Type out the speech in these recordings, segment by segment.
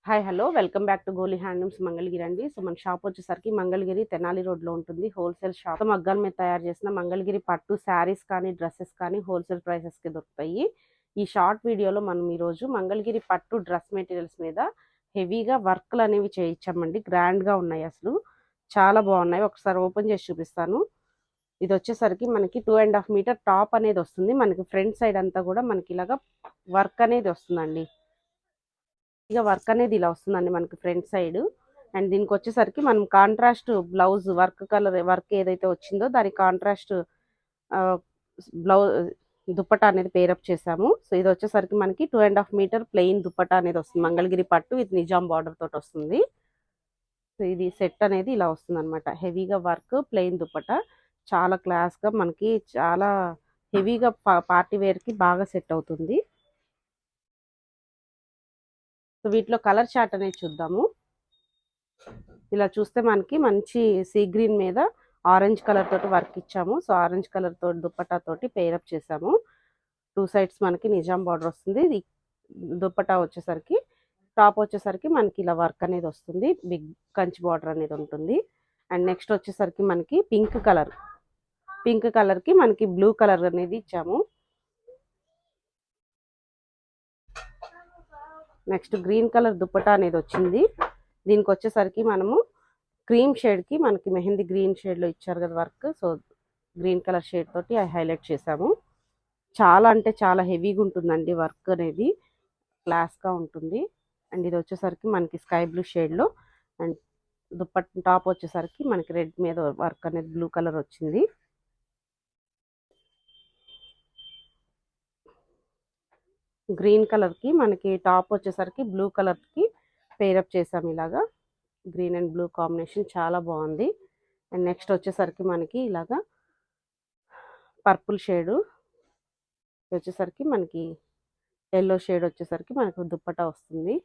Hi hello welcome back to Goli handlooms Mangalagiri అండి. So మన shop వచ్చేసరికి మంగళగిరి తెనాలి రోడ్లో ఉంటుంది. Wholesale shop. మగ్గాల మీద తయారు చేసిన మంగళగిరి పట్టు శారీస్ కానీ డ్రెస్సెస్ కానీ హోల్సేల్ ప్రైసెస్కి దొరుకుతాయి. ఈ షార్ట్ వీడియోలో మనం ఈరోజు మంగళగిరి పట్టు డ్రెస్ మెటీరియల్స్ మీద హెవీగా వర్క్లు అనేవి చేయించామండి. గ్రాండ్గా ఉన్నాయి, అసలు చాలా బాగున్నాయి. ఒకసారి ఓపెన్ చేసి చూపిస్తాను. ఇది వచ్చేసరికి మనకి 2.5 మీటర్ టాప్ అనేది వస్తుంది. మనకి ఫ్రంట్ సైడ్ అంతా కూడా మనకి ఇలాగా వర్క్ అనేది వస్తుందండి. ఇక వర్క్ అనేది ఇలా వస్తుందండి మనకి ఫ్రంట్ సైడ్. అండ్ దీనికి వచ్చేసరికి మనం contrast blouse work colour work ఏదైతే వచ్చిందో దాని కాంట్రాస్ట్ బ్లౌజ్ దుప్పటా అనేది పేరప్ చేసాము. సో ఇది వచ్చేసరికి మనకి 2.5 మీటర్ ప్లెయిన్ దుప్పటా అనేది వస్తుంది. మంగళగిరి పట్టు విత్ నిజాం బార్డర్ తోటి వస్తుంది. సో ఇది సెట్ అనేది ఇలా వస్తుంది అనమాట. హెవీగా వర్క్ ప్లెయిన్ దుప్పటా చాలా క్లాస్గా మనకి చాలా హెవీగా పార్టీ వేర్కి బాగా సెట్ అవుతుంది. సో వీటిలో కలర్ చార్ట్ అనేది చూద్దాము. ఇలా చూస్తే మనకి మంచి సీ గ్రీన్ మీద ఆరెంజ్ కలర్ తోటి వర్క్ ఇచ్చాము. సో ఆరెంజ్ కలర్ తోటి దుప్పటా తోటి పేరప్ చేసాము. 2 సైడ్స్ మనకి నిజాం బార్డర్ వస్తుంది. ఇది దుప్పటా వచ్చేసరికి టాప్ వచ్చేసరికి మనకి ఇలా వర్క్ అనేది వస్తుంది. బిగ్ కంచి బార్డర్ అనేది ఉంటుంది. అండ్ నెక్స్ట్ వచ్చేసరికి మనకి పింక్ కలర్కి మనకి బ్లూ కలర్ అనేది ఇచ్చాము. నెక్స్ట్ గ్రీన్ కలర్ దుప్పటా అనేది వచ్చింది. దీనికి వచ్చేసరికి మనము క్రీమ్ షేడ్కి మనకి మెహందీ గ్రీన్ షేడ్లో ఇచ్చారు కదా work. So green colour shade తోటి హైలైట్ చేసాము. చాలా అంటే చాలా హెవీగా ఉంటుందండి వర్క్ అనేది, క్లాస్గా ఉంటుంది. అండ్ ఇది వచ్చేసరికి మనకి స్కై బ్లూ షేడ్లో అండ్ టాప్ వచ్చేసరికి మనకి రెడ్ మీద వర్క్ అనేది బ్లూ కలర్ వచ్చింది. గ్రీన్ కలర్కి మనకి టాప్ వచ్చేసరికి బ్లూ కలర్కి పేరప్ చేసాము. ఇలాగా గ్రీన్ అండ్ బ్లూ కాంబినేషన్ చాలా బాగుంది. అండ్ నెక్స్ట్ వచ్చేసరికి మనకి ఇలాగా పర్పుల్ షేడు వచ్చేసరికి మనకి ఎల్లో షేడ్ వచ్చేసరికి మనకు దుప్పటా వస్తుంది.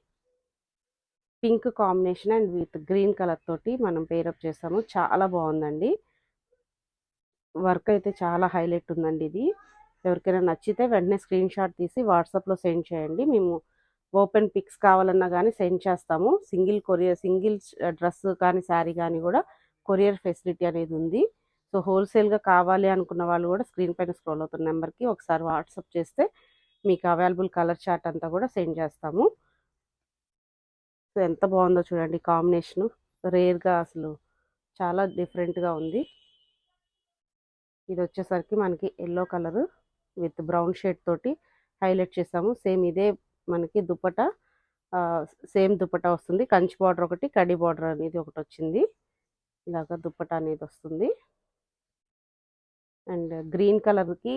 Pink combination and with green colour తోటి మనం పేరప్ చేసాము. చాలా బాగుందండి. వర్క్ అయితే చాలా హైలైట్ ఉందండి. ఇది ఎవరికైనా నచ్చితే వెంటనే స్క్రీన్ షాట్ తీసి వాట్సాప్లో సెండ్ చేయండి. మేము ఓపెన్ పిక్స్ కావాలన్నా కానీ సెండ్ చేస్తాము. సింగిల్ డ్రెస్ కానీ శారీ కానీ కూడా కొరియర్ ఫెసిలిటీ అనేది ఉంది. సో హోల్సేల్గా కావాలి అనుకున్న వాళ్ళు కూడా స్క్రీన్ పైన స్క్రోల్ అవుతున్న నెంబర్కి ఒకసారి వాట్సాప్ చేస్తే మీకు అవైలబుల్ కలర్ చార్ట్ అంతా కూడా సెండ్ చేస్తాము. సో ఎంత బాగుందో చూడండి కాంబినేషను, రేర్గా అసలు చాలా డిఫరెంట్గా ఉంది. ఇది వచ్చేసరికి మనకి yellow colour with brown shade తోటి హైలైట్ చేసాము. సేమ్ ఇదే మనకి దుప్పటా సేమ్ దుప్పటా వస్తుంది. కంచి బార్డర్ ఒకటి, కడి బార్డర్ అనేది ఒకటి వచ్చింది. ఇలాగా దుప్పటా అనేది వస్తుంది. అండ్ గ్రీన్ కలర్కి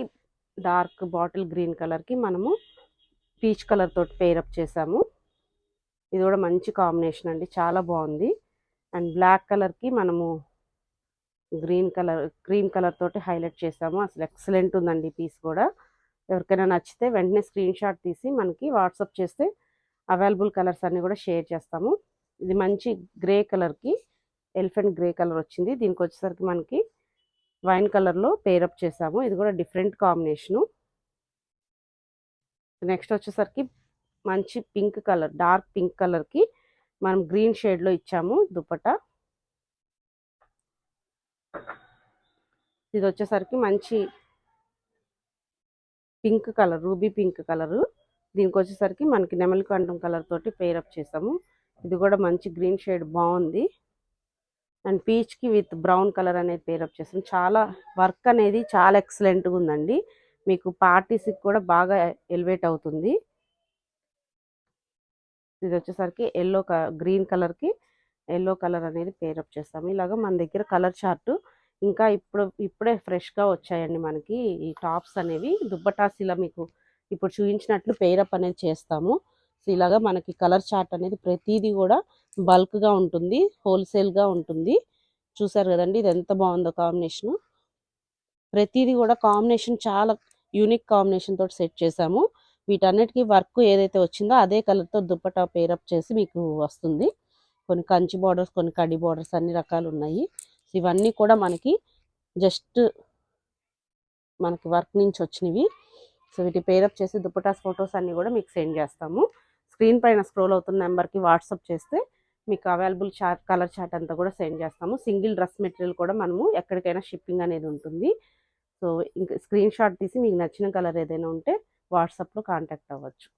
డార్క్ బాటిల్ గ్రీన్ కలర్కి మనము పీచ్ కలర్ తోటి పేరప్ చేసాము. ఇది కూడా మంచి కాంబినేషన్ అండి, చాలా బాగుంది. అండ్ బ్లాక్ కలర్కి మనము క్రీమ్ కలర్ తోటి హైలైట్ చేసాము. అసలు ఎక్సలెంట్ ఉందండి పీస్ కూడా. ఎవరికైనా నచ్చితే వెంటనే స్క్రీన్ షాట్ తీసి మనకి వాట్సాప్ చేస్తే అవైలబుల్ కలర్స్ అన్నీ కూడా షేర్ చేస్తాము. ఇది మంచి గ్రే కలర్కి ఎలిఫెంట్ గ్రే కలర్ వచ్చింది. దీనికి వచ్చేసరికి మనకి వైన్ కలర్లో పేరప్ చేసాము. ఇది కూడా డిఫరెంట్ కాంబినేషను. నెక్స్ట్ వచ్చేసరికి మంచి పింక్ కలర్, డార్క్ పింక్ కలర్కి మనం గ్రీన్ షేడ్లో ఇచ్చాము దుప్పటా. ఇది వచ్చేసరికి మంచి pink colour, ruby pink colour. దీనికి వచ్చేసరికి మనకి నెమలి కంఠం కలర్ తోటి పేరప్ చేసాము. ఇది కూడా మంచి గ్రీన్ షేడ్ బాగుంది. అండ్ పీచ్కి విత్ బ్రౌన్ కలర్ అనేది పేరప్ చేసాము. చాలా వర్క్ అనేది చాలా ఎక్సలెంట్గా ఉందండి. మీకు పార్టీస్కి కూడా బాగా ఎలివేట్ అవుతుంది. ఇది వచ్చేసరికి గ్రీన్ కలర్కి ఎల్లో కలర్ అనేది పేరప్ చేస్తాము. ఇలాగా మన దగ్గర కలర్ చార్ట్ ఇంకా ఇప్పుడే ఫ్రెష్గా వచ్చాయండి మనకి ఈ టాప్స్ అనేవి. దుప్పటాస్ ఇలా మీకు ఇప్పుడు చూపించినట్లు పేరప్ అనేది చేస్తాము. సో ఇలాగా మనకి కలర్ చార్ట్ అనేది ప్రతిదీ కూడా బల్క్గా ఉంటుంది, హోల్సేల్గా ఉంటుంది. చూసారు కదండి ఇది ఎంత బాగుందో కాంబినేషను. ప్రతిదీ కూడా కాంబినేషన్ చాలా యూనిక్ కాంబినేషన్ తోటి సెట్ చేసాము. వీటన్నిటికీ వర్క్ ఏదైతే వచ్చిందో అదే కలర్తో దుప్పటా పేరప్ చేసి మీకు వస్తుంది. కొన్ని కంచి బార్డర్స్, కొన్ని కడి బార్డర్స్ అన్ని రకాలు ఉన్నాయి. ఇవన్నీ కూడా మనకి జస్ట్ మనకి వర్క్ నుంచి వచ్చినవి. సో వీటి పేరప్ చేసి దుప్పటాస్ ఫొటోస్ అన్నీ కూడా మీకు సెండ్ చేస్తాము. స్క్రీన్ పైన స్క్రోల్ అవుతున్న నెంబర్కి వాట్సాప్ చేస్తే మీకు అవైలబుల్ చార్ట్ కలర్ చార్ట్ అంతా కూడా సెండ్ చేస్తాము. సింగిల్ డ్రెస్ మెటీరియల్ కూడా మనము ఎక్కడికైనా షిప్పింగ్ అనేది ఉంటుంది. సో ఇంకా స్క్రీన్ షాట్ తీసి మీకు నచ్చిన కలర్ ఏదైనా ఉంటే వాట్సాప్లో కాంటాక్ట్ అవ్వచ్చు.